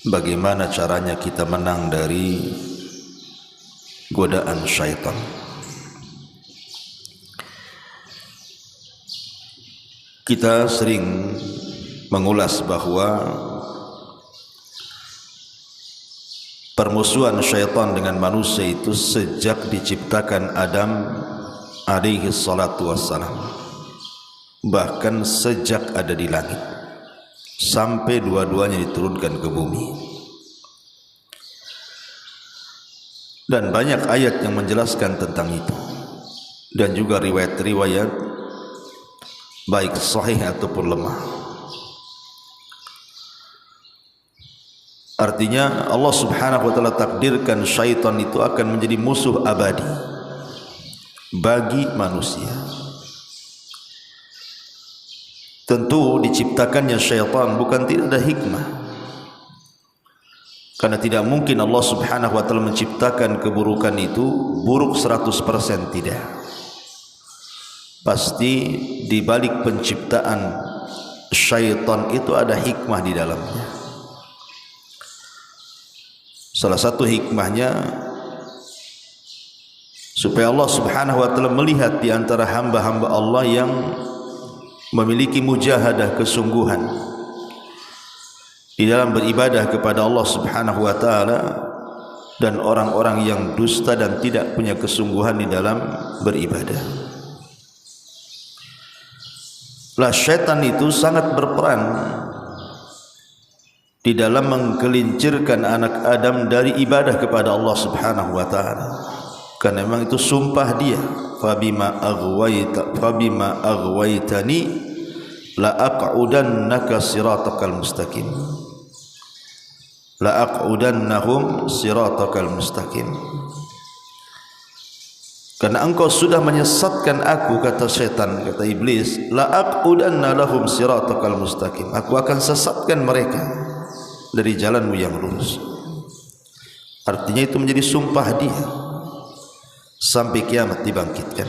bagaimana caranya kita menang dari godaan syaitan. Kita sering mengulas bahwa permusuhan syaitan dengan manusia itu sejak diciptakan Adam alaihi salatu wassalam, bahkan sejak ada di langit sampai dua-duanya diturunkan ke bumi. Dan banyak ayat yang menjelaskan tentang itu, dan juga riwayat-riwayat baik sahih ataupun lemah. Artinya Allah subhanahu wa ta'ala takdirkan syaitan itu akan menjadi musuh abadi bagi manusia. Tentu diciptakannya syaitan bukan tidak ada hikmah, karena tidak mungkin Allah subhanahu wa ta'ala menciptakan keburukan itu buruk 100%, tidak. Pasti di balik penciptaan syaitan itu ada hikmah di dalamnya. Salah satu hikmahnya supaya Allah subhanahu wa ta'ala melihat di antara hamba-hamba Allah yang memiliki mujahadah, kesungguhan di dalam beribadah kepada Allah subhanahu wa ta'ala, dan orang-orang yang dusta dan tidak punya kesungguhan di dalam beribadah. Lah syaitan itu sangat berperan di dalam menggelincirkan anak Adam dari ibadah kepada Allah subhanahu wa ta'ala, karena memang itu sumpah dia, fabima aghwaytani la aq'udannaka siratakal mustaqim, la aq'udannahum siratakal mustaqim. Karena engkau sudah menyesatkan aku, kata syaitan, kata iblis, la aqudanna lahum siratakal mustaqim, aku akan sesatkan mereka dari jalanmu yang lurus. Artinya itu menjadi sumpah dia sampai kiamat dibangkitkan.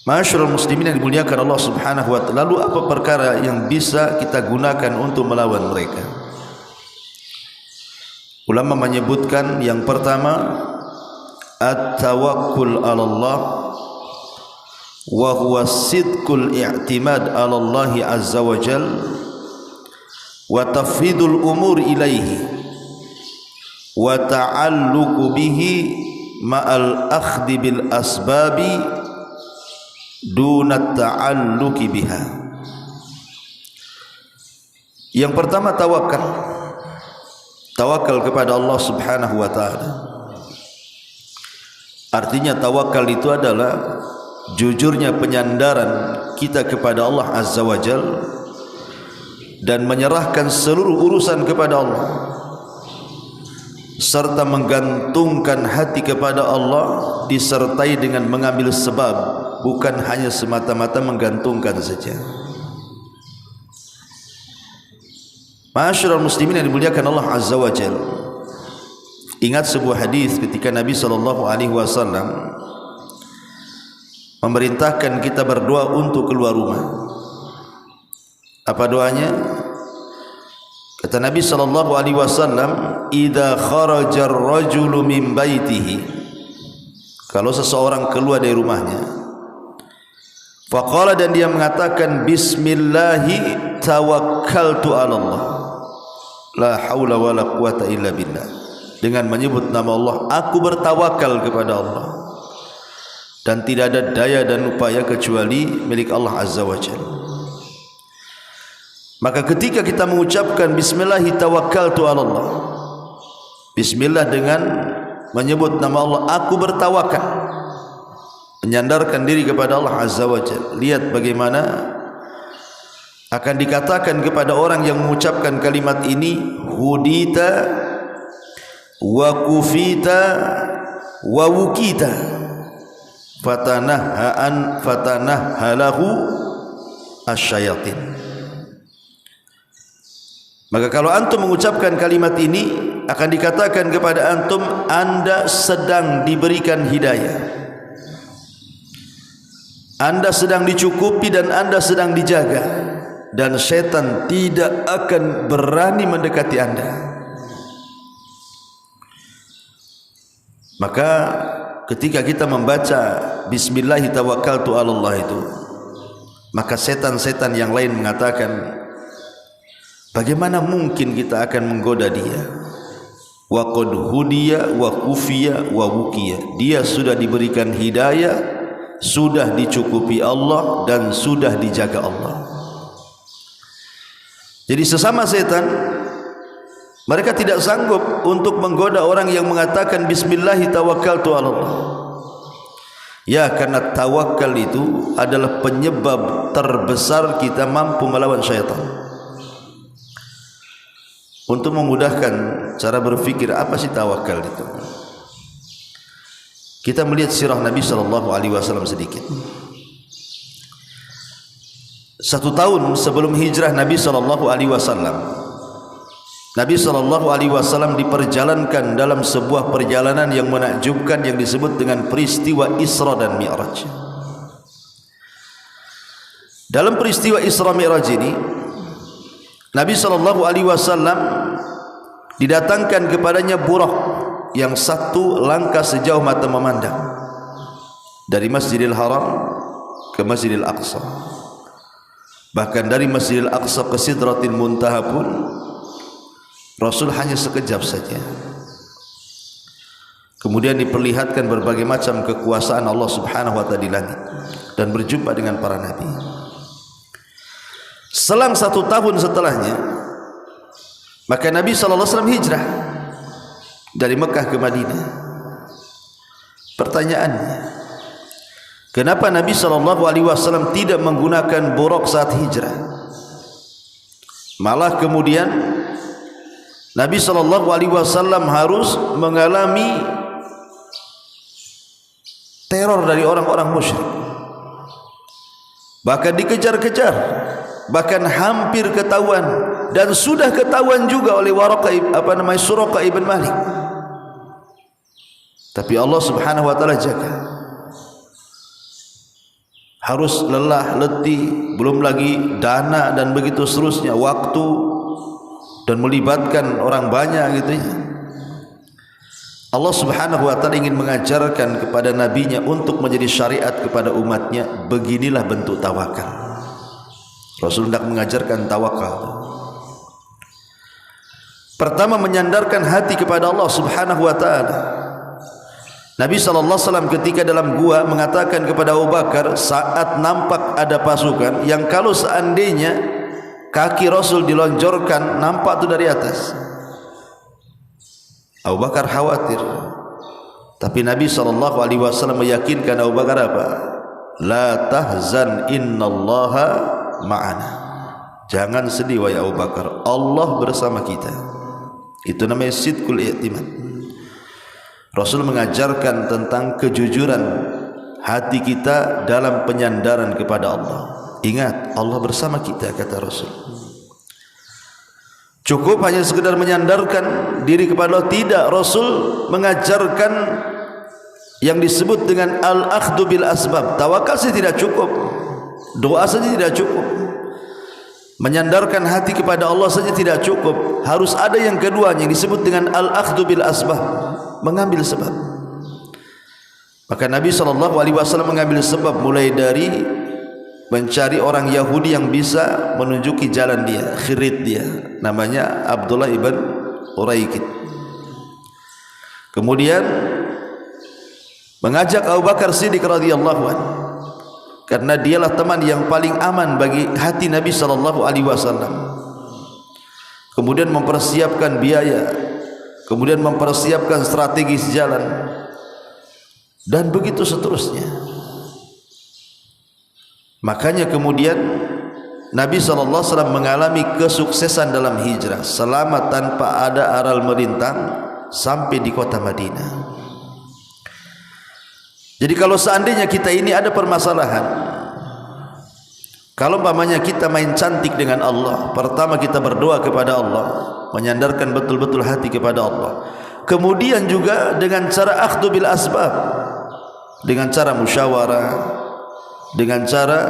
Ma'asyiral muslimin yang dimuliakan Allah subhanahu wa ta'ala, lalu apa perkara yang bisa kita gunakan untuk melawan mereka? Ulama menyebutkan yang pertama, at-tawakkul 'ala Allah wa huwa sidqul i'timad 'ala Allah azza wa jal wa tafwidul umur ilaihi wa ta'alluqu bihi ma'al akhdhi bil asbabi duna ta'alluqi biha. Yang pertama tawakal. Tawakal kepada Allah subhanahu wa ta'ala. Artinya tawakal itu adalah jujurnya penyandaran kita kepada Allah azza wa jal dan menyerahkan seluruh urusan kepada Allah, serta menggantungkan hati kepada Allah disertai dengan mengambil sebab, bukan hanya semata-mata menggantungkan saja. Ma'asyiral muslimin yang dimuliakan Allah azza wa jalla, ingat sebuah hadis ketika Nabi SAW memerintahkan kita berdoa untuk keluar rumah. Apa doanya? Kata Nabi SAW, idza kharaja ar-rajulu min baitihi, kalau seseorang keluar dari rumahnya, faqala, dan dia mengatakan bismillahi tawakkaltu 'ala Allah, la haula wala quwata illa billah, dengan menyebut nama Allah, aku bertawakal kepada Allah dan tidak ada daya dan upaya kecuali milik Allah azza wa jalla. Maka ketika kita mengucapkan bismillahi tawakkaltu 'ala Allah, bismillah dengan menyebut nama Allah, aku bertawakal, menyandarkan diri kepada Allah azza wa jalla. Lihat bagaimana akan dikatakan kepada orang yang mengucapkan kalimat ini, hudita wa kufita wa wukita fatanahhalahu asyayatin. Maka kalau antum mengucapkan kalimat ini, akan dikatakan kepada antum, anda sedang diberikan hidayah, anda sedang dicukupi, dan anda sedang dijaga dan setan tidak akan berani mendekati Anda. Maka ketika kita membaca Bismillahirrahmanirrahim itu, maka setan-setan yang lain mengatakan, bagaimana mungkin kita akan menggoda dia? Wa qad hudiya wa kufiya wa wukiya. Dia sudah diberikan hidayah, sudah dicukupi Allah, dan sudah dijaga Allah. Jadi sesama setan, mereka tidak sanggup untuk menggoda orang yang mengatakan Bismillahirrahmanirrahim. Ya, karena tawakal itu adalah penyebab terbesar kita mampu melawan syaitan. Untuk memudahkan cara berfikir, apa sih tawakal itu? Kita melihat sirah Nabi SAW sedikit. 1 tahun sebelum hijrah Nabi SAW, Nabi SAW diperjalankan dalam sebuah perjalanan yang menakjubkan yang disebut dengan peristiwa Isra dan Mi'raj. Dalam peristiwa Isra Mi'raj ini, Nabi SAW didatangkan kepadanya buraq yang 1 langkah sejauh mata memandang dari Masjidil Haram ke Masjidil Aqsa. Bahkan dari Masjidil Aqsa ke Sidratil Muntaha pun Rasul hanya sekejap saja. Kemudian diperlihatkan berbagai macam kekuasaan Allah Subhanahu wa ta'ala di langit dan berjumpa dengan para nabi. Selang 1 tahun setelahnya, maka Nabi SAW hijrah dari Mekah ke Madinah. Pertanyaannya, kenapa Nabi SAW tidak menggunakan buraq saat hijrah? Malah kemudian Nabi SAW harus mengalami teror dari orang-orang musyrik, bahkan dikejar-kejar, bahkan hampir ketahuan, dan sudah ketahuan juga oleh Suraqah ibn Malik. Tapi Allah Subhanahu wa ta'ala jaga. Harus lelah, letih, belum lagi dana dan begitu seterusnya, waktu, dan melibatkan orang banyak gitu ya. Allah Subhanahu wa ta'ala ingin mengajarkan kepada nabinya untuk menjadi syariat kepada umatnya. Beginilah bentuk tawakal. Rasul hendak mengajarkan tawakal. Pertama, menyandarkan hati kepada Allah Subhanahu wa ta'ala. Nabi SAW ketika dalam gua mengatakan kepada Abu Bakar saat nampak ada pasukan yang kalau seandainya kaki Rasul dilonjorkan nampak tu dari atas, Abu Bakar khawatir. Tapi Nabi SAW meyakinkan Abu Bakar apa? La tahzan innallaha ma'ana. Jangan sedih wahai Abu Bakar, Allah bersama kita. Itu namanya sidqul i'timad. Rasul mengajarkan tentang kejujuran hati kita dalam penyandaran kepada Allah. Ingat, Allah bersama kita, kata Rasul. Cukup hanya sekedar menyandarkan diri kepada Allah? Tidak. Rasul mengajarkan yang disebut dengan al-akhdhu bil asbab. Tawakal saja tidak cukup, doa saja tidak cukup, menyandarkan hati kepada Allah saja tidak cukup. Harus ada yang kedua yang disebut dengan al-akhdhu bil asbab, mengambil sebab. Maka Nabi SAW mengambil sebab, mulai dari mencari orang Yahudi yang bisa menunjuki jalan dia, khirit dia, namanya Abdullah ibn Uraikid. Kemudian mengajak Abu Bakar Siddiq radhiyallahu anhu, karena dialah teman yang paling aman bagi hati Nabi SAW. Kemudian mempersiapkan biaya, kemudian mempersiapkan strategis jalan, dan begitu seterusnya. Makanya kemudian Nabi SAW mengalami kesuksesan dalam hijrah, selamat tanpa ada aral melintang sampai di kota Madinah. Jadi kalau seandainya kita ini ada permasalahan, kalau umpamanya kita main cantik dengan Allah, pertama kita berdoa kepada Allah, menyandarkan betul-betul hati kepada Allah. Kemudian juga dengan cara akhdhu bil asbab, dengan cara musyawarah, dengan cara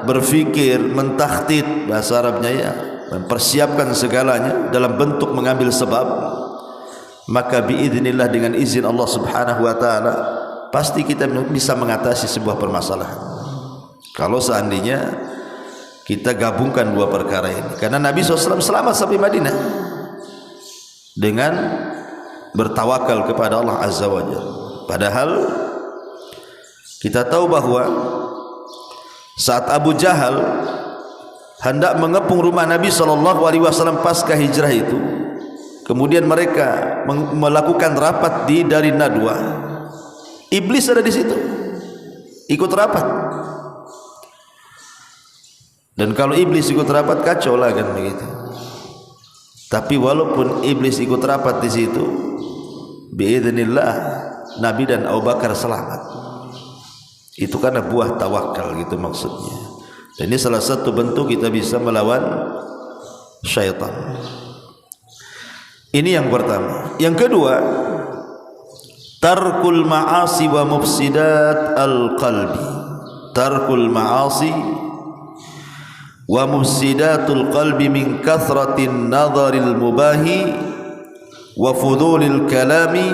berfikir, mentakhtid, bahasa Arabnya ya, mempersiapkan segalanya dalam bentuk mengambil sebab, maka biidznillah, dengan izin Allah Subhanahu wa taala, pasti kita bisa mengatasi sebuah permasalahan. Kalau seandainya kita gabungkan dua perkara ini. Karena Nabi SAW selamat sampai Madinah dengan bertawakal kepada Allah Azza wa Jalla. Padahal kita tahu bahwa saat Abu Jahal hendak mengepung rumah Nabi SAW pasca hijrah itu, kemudian mereka melakukan rapat di Dari Nadwa, iblis ada di situ, ikut rapat. Dan kalau iblis ikut rapat, kacau lah kan begitu. Tapi walaupun iblis ikut rapat di situ, biidznillah Nabi dan Abu Bakar selamat. Itu karena buah tawakal, gitu maksudnya. Dan ini salah satu bentuk kita bisa melawan syaitan. Ini yang pertama. Yang kedua, tarkul ma'asi wa mufsidat al-qalbi. Tarkul ma'asi wa mufsidatul qalbi min kathratin nadharil mubahi wa fudulil kalami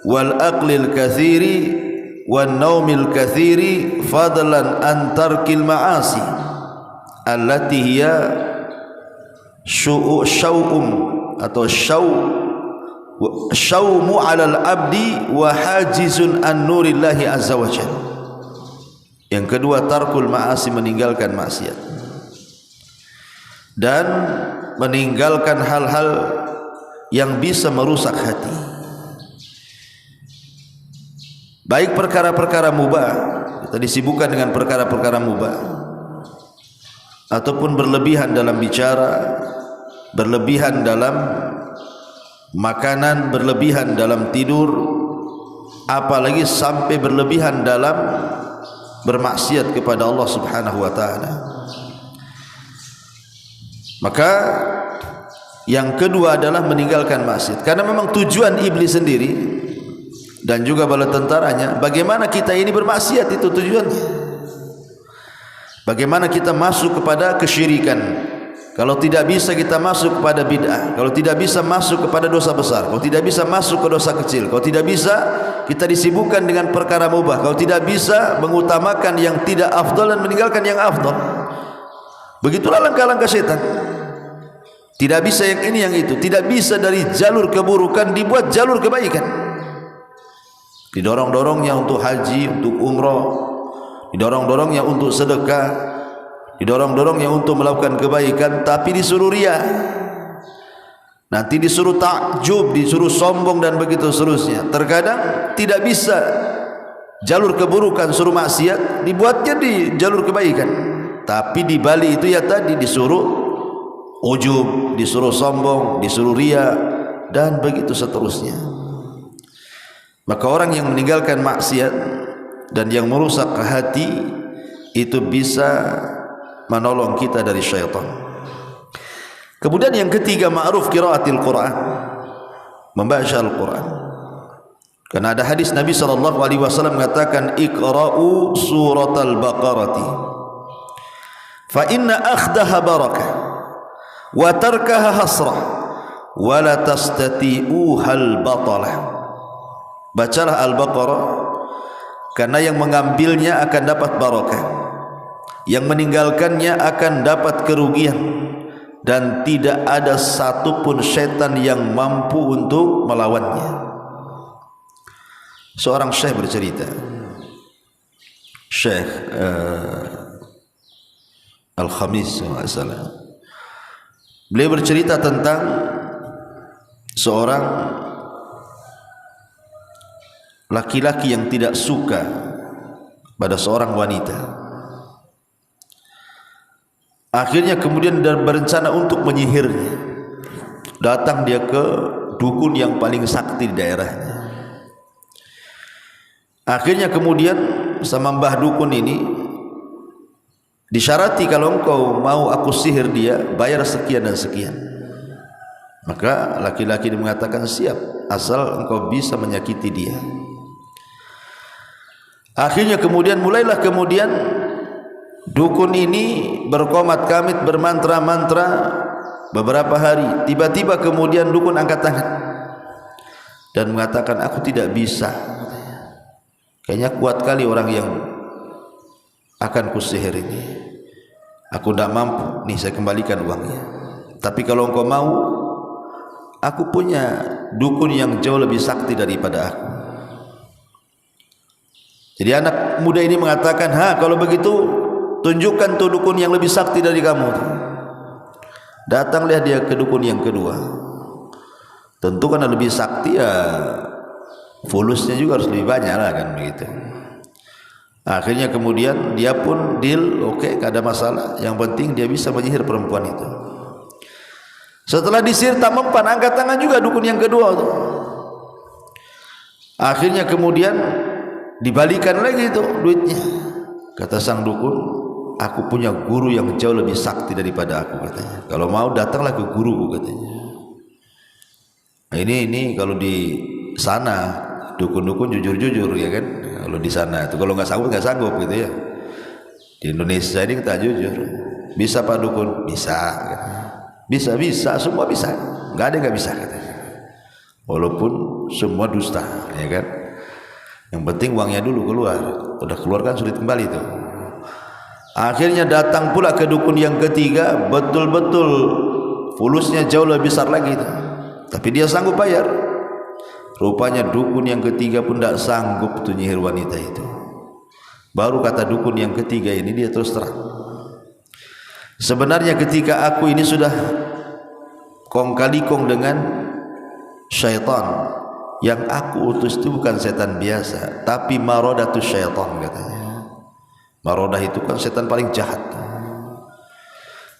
wal aqlil kathiri wan naumil kathiri fadlan an tarkil ma'asi allati hiya syau'um atau syaumu 'alal abdi wa hajizun an nurillahi azza wa jalla. Yang kedua, tarkul ma'asi, meninggalkan maksiat dan meninggalkan hal-hal yang bisa merusak hati. Baik perkara-perkara mubah, kita disibukkan dengan perkara-perkara mubah, ataupun berlebihan dalam bicara, berlebihan dalam makanan, berlebihan dalam tidur, apalagi sampai berlebihan dalam bermaksiat kepada Allah Subhanahu wa taala. Maka yang kedua adalah meninggalkan maksiat, karena memang tujuan iblis sendiri dan juga bala tentaranya, bagaimana kita ini bermaksiat, itu tujuannya. Bagaimana kita masuk kepada kesyirikan. Kalau tidak bisa kita masuk kepada bid'ah, kalau tidak bisa masuk kepada dosa besar, kalau tidak bisa masuk ke dosa kecil, kalau tidak bisa kita disibukkan dengan perkara mubah, kalau tidak bisa mengutamakan yang tidak afdal dan meninggalkan yang afdal. Begitulah langkah-langkah setan. Tidak bisa yang ini yang itu, tidak bisa dari jalur keburukan dibuat jalur kebaikan. Didorong-dorongnya untuk haji, untuk umrah, didorong-dorongnya untuk sedekah, didorong-dorongnya untuk melakukan kebaikan, tapi disuruh riya, nanti disuruh takjub, disuruh sombong, dan begitu seterusnya. Terkadang tidak bisa jalur keburukan, suruh maksiat, dibuatnya di jalur kebaikan, tapi di balik itu ya tadi disuruh ujub, disuruh sombong, disuruh riya, dan begitu seterusnya. Maka orang yang meninggalkan maksiat dan yang merusak hati itu bisa menolong kita dari syaitan. Kemudian yang ketiga, ma'ruf qiraatil Quran, membaca Al-Quran. Karena ada hadis Nabi SAW mengatakan, iqra'u suratal baqarati fa inna akhdaha barakah wa tarkaha hasrah wa la tastati'uhal batalah. Bacalah Al-Baqarah, karena yang mengambilnya akan dapat barakah, yang meninggalkannya akan dapat kerugian, dan tidak ada satupun syaitan yang mampu untuk melawannya. Seorang syekh bercerita, Syekh Al-Khamis, beliau bercerita tentang seorang laki-laki yang tidak suka pada seorang wanita. Akhirnya kemudian berencana untuk menyihirnya. Datang dia ke dukun yang paling sakti di daerahnya. Akhirnya kemudian sama mbah dukun ini disyarati, kalau engkau mau aku sihir dia, bayar sekian dan sekian. Maka laki-laki ini mengatakan siap, asal engkau bisa menyakiti dia. Akhirnya kemudian mulailah Dukun ini berkomat-kamit, bermantra-mantra beberapa hari. Tiba-tiba kemudian dukun angkat tangan dan mengatakan, aku tidak bisa, kayaknya kuat kali orang yang akan kusihir ini, aku tidak mampu, nih saya kembalikan uangnya. Tapi kalau engkau mau, aku punya dukun yang jauh lebih sakti daripada aku. Jadi anak muda ini mengatakan, kalau begitu tunjukkan tuh dukun yang lebih sakti dari kamu. Datanglah dia ke dukun yang kedua. Tentu karena lebih sakti, ya fulusnya juga harus lebih banyak lah, kan begitu. Akhirnya kemudian dia pun deal, oke, gak ada masalah, yang penting dia bisa menyihir perempuan itu. Setelah disihir tak mempan, angkat tangan juga dukun yang kedua tuh. Akhirnya kemudian dibalikan lagi itu duitnya. Kata sang dukun, aku punya guru yang jauh lebih sakti daripada aku, katanya. Kalau mau datanglah ke guruku, katanya. Nah, ini kalau di sana dukun-dukun jujur-jujur, ya kan. Kalau di sana itu kalau nggak sanggup gitu ya. Di Indonesia ini kita jujur. Bisa Pak Dukun? Bisa, katanya. Bisa, semua bisa. Nggak ada yang nggak bisa, katanya. Walaupun semua dusta, ya kan. Yang penting uangnya dulu keluar. Udah keluar kan sulit kembali tuh. Akhirnya datang pula ke dukun yang ketiga, betul-betul fulusnya jauh lebih besar lagi tuh. Tapi dia sanggup bayar. Rupanya dukun yang ketiga pun tidak sanggup tuh nyihir wanita itu. Baru kata dukun yang ketiga ini, dia terus terang, sebenarnya ketika aku ini sudah kong kali kong dengan syaitan, yang aku utus itu bukan setan biasa, tapi marodatus syaitan, katanya. Marodah itu kan setan paling jahat,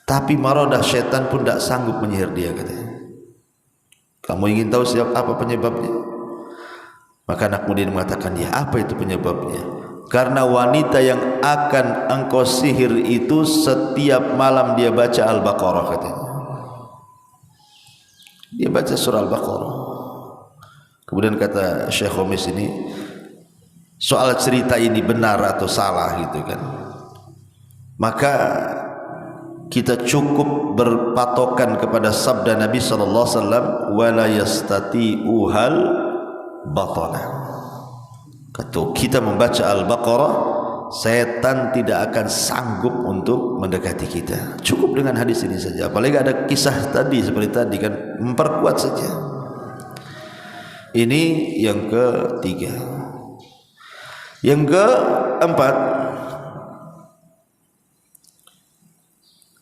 tapi marodah syaitan pun tidak sanggup menyihir dia, katanya. Kamu ingin tahu apa penyebabnya? Maka anak muda ini mengatakan, ya apa itu penyebabnya? Karena wanita yang akan engkau sihir itu setiap malam dia baca Al-Baqarah, katanya. Dia baca surah Al-Baqarah. Kemudian kata Syekh Khomis ini, soal cerita ini benar atau salah gitu kan, maka kita cukup berpatokan kepada sabda Nabi sallallahu alaihi wasallam, wala yastati'uhal batala. Kata kita membaca Al-Baqarah, setan tidak akan sanggup untuk mendekati kita. Cukup dengan hadis ini saja. Apalagi ada kisah tadi seperti tadi kan, memperkuat saja. Ini yang ketiga. Yang keempat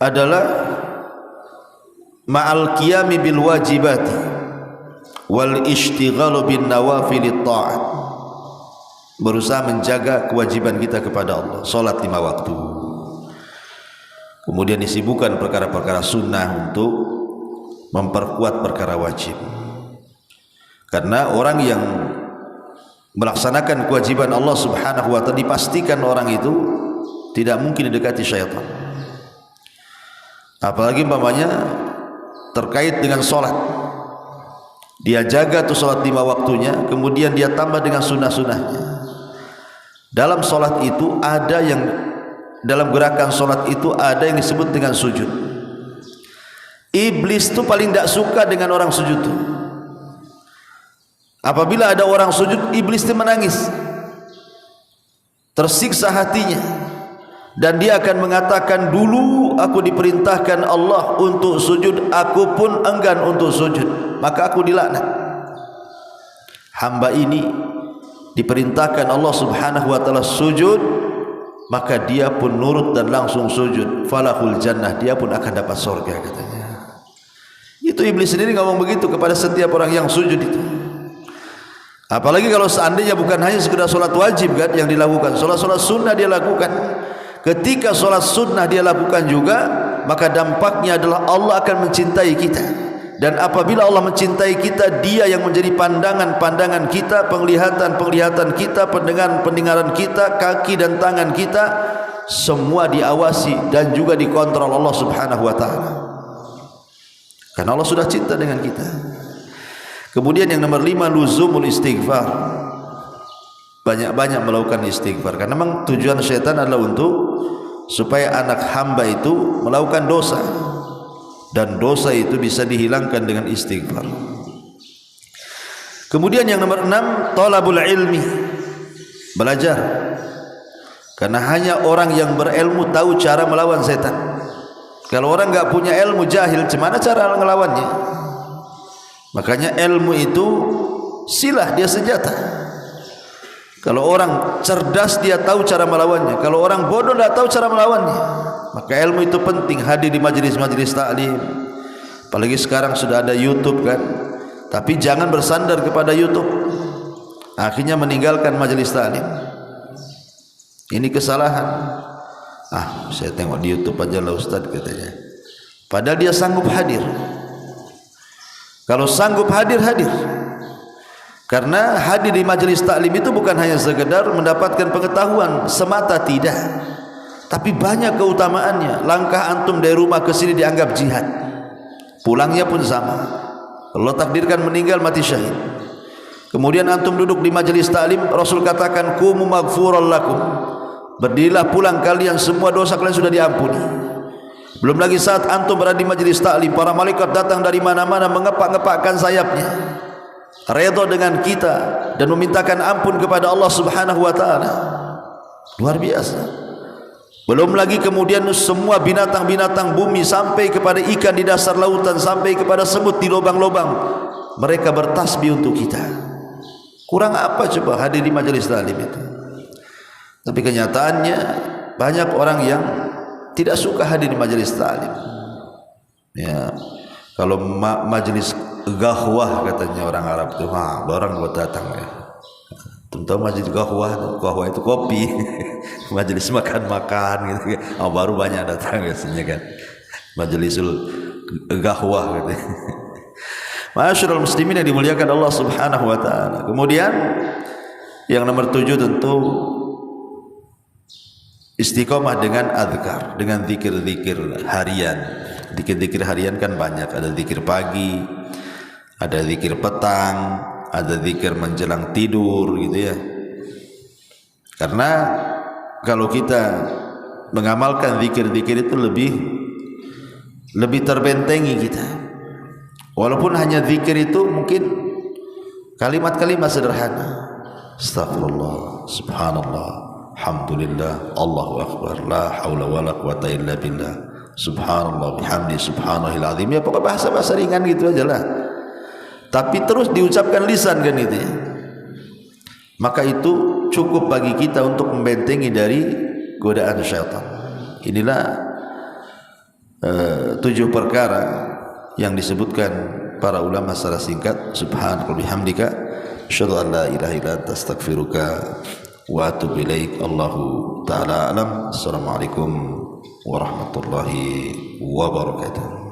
adalah ma'al qiyami bil wajibati wal ishtighalu bin nawafilit ta'at. Berusaha menjaga kewajiban kita kepada Allah, salat 5 waktu. Kemudian disibukkan perkara-perkara sunnah untuk memperkuat perkara wajib. Karena orang yang melaksanakan kewajiban Allah Subhanahu wa ta'ala, dipastikan orang itu tidak mungkin didekati syaitan. Apalagi umpamanya terkait dengan sholat, dia jaga tuh sholat 5 waktunya, kemudian dia tambah dengan sunnah-sunnahnya. Dalam sholat itu ada yang, dalam gerakan sholat itu ada yang disebut dengan sujud. Iblis tuh paling tidak suka dengan orang sujud tuh. Apabila ada orang sujud, iblis itu menangis, tersiksa hatinya, dan dia akan mengatakan, dulu aku diperintahkan Allah untuk sujud, aku pun enggan untuk sujud, maka aku dilaknat. Hamba ini diperintahkan Allah Subhanahu wa ta'ala sujud, maka dia pun nurut dan langsung sujud, falahul jannah, dia pun akan dapat surga, katanya. Itu iblis sendiri ngomong begitu kepada setiap orang yang sujud itu. Apalagi kalau seandainya bukan hanya sekedar solat wajib kan yang dilakukan, solat-solat sunnah dia lakukan. Ketika solat sunnah dia lakukan juga, maka dampaknya adalah Allah akan mencintai kita. Dan apabila Allah mencintai kita, dia yang menjadi pandangan-pandangan kita, penglihatan-penglihatan kita, pendengaran-pendengaran kita, kaki dan tangan kita, semua diawasi dan juga dikontrol Allah Subhanahu wa ta'ala. Karena Allah sudah cinta dengan kita. Kemudian yang nomor 5, luzumul istighfar. Banyak-banyak melakukan istighfar. Karena memang tujuan syaitan adalah untuk supaya anak hamba itu melakukan dosa, dan dosa itu bisa dihilangkan dengan istighfar. Kemudian yang nomor 6, talabul ilmi, belajar. Karena hanya orang yang berilmu tahu cara melawan setan. Kalau orang enggak punya ilmu, jahil, gimana cara melawannya? Makanya ilmu itu silah, dia senjata. Kalau orang cerdas dia tahu cara melawannya. Kalau orang bodoh tidak tahu cara melawannya. Maka ilmu itu penting. Hadir di majelis-majelis taklim. Apalagi sekarang sudah ada YouTube kan. Tapi jangan bersandar kepada YouTube, akhirnya meninggalkan majelis taklim. Ini kesalahan. Saya tengok di YouTube aja lah Ustaz katanya. Padahal dia sanggup hadir. Kalau sanggup hadir, hadir. Karena hadir di majelis taklim itu bukan hanya sekedar mendapatkan pengetahuan semata, tidak. Tapi banyak keutamaannya. Langkah antum dari rumah ke sini dianggap jihad. Pulangnya pun sama. Allah takdirkan meninggal mati syahid. Kemudian antum duduk di majelis taklim, Rasul katakan qumu maghfuran lakum. Berdirilah pulang kalian, semua dosa kalian sudah diampuni. Belum lagi saat antum berada di majelis taklim, para malaikat datang dari mana-mana mengepak-ngepakkan sayapnya, redha dengan kita dan memintakan ampun kepada Allah Subhanahu wa taala. Luar biasa. Belum lagi kemudian semua binatang-binatang bumi sampai kepada ikan di dasar lautan, sampai kepada semut di lubang-lubang, mereka bertasbih untuk kita. Kurang apa coba hadir di majelis taklim itu? Tapi kenyataannya banyak orang yang tidak suka hadir di majelis taklim. Ya, kalau majelis gahwah katanya orang Arab itu, orang buat datang ya. Tahu majelis gahwah itu kopi. Majelis makan-makan gitu. Baru banyak datang biasanya kan. Majelisul gahwah gitu. Ma'asyiral muslimin yang dimuliakan Allah Subhanahu wa taala. Kemudian yang nomor 7 tentu istiqomah dengan azkar, dengan zikir-zikir harian. Zikir-zikir harian kan banyak, ada zikir pagi, ada zikir petang, ada zikir menjelang tidur gitu ya. Karena kalau kita mengamalkan zikir-zikir itu lebih terbentengi kita. Walaupun hanya zikir itu mungkin kalimat-kalimat sederhana. Astagfirullah, subhanallah, alhamdulillah, Allahu akbar, la haula wala quwata illa billah, subhanallah bihamdi, subhanallahil azim. Ya pokok bahasa-bahasa ringan gitu aja lah. Tapi terus diucapkan lisan kan itu ya. Maka itu cukup bagi kita untuk membentengi dari godaan syaitan. Inilah 7 perkara yang disebutkan para ulama secara singkat. Subhanaka bihamdika asyhadu an la ilaha illa anta astaghfiruka wa atubu ilaik. Allahu taala alam. Assalamualaikum warahmatullahi wabarakatuh.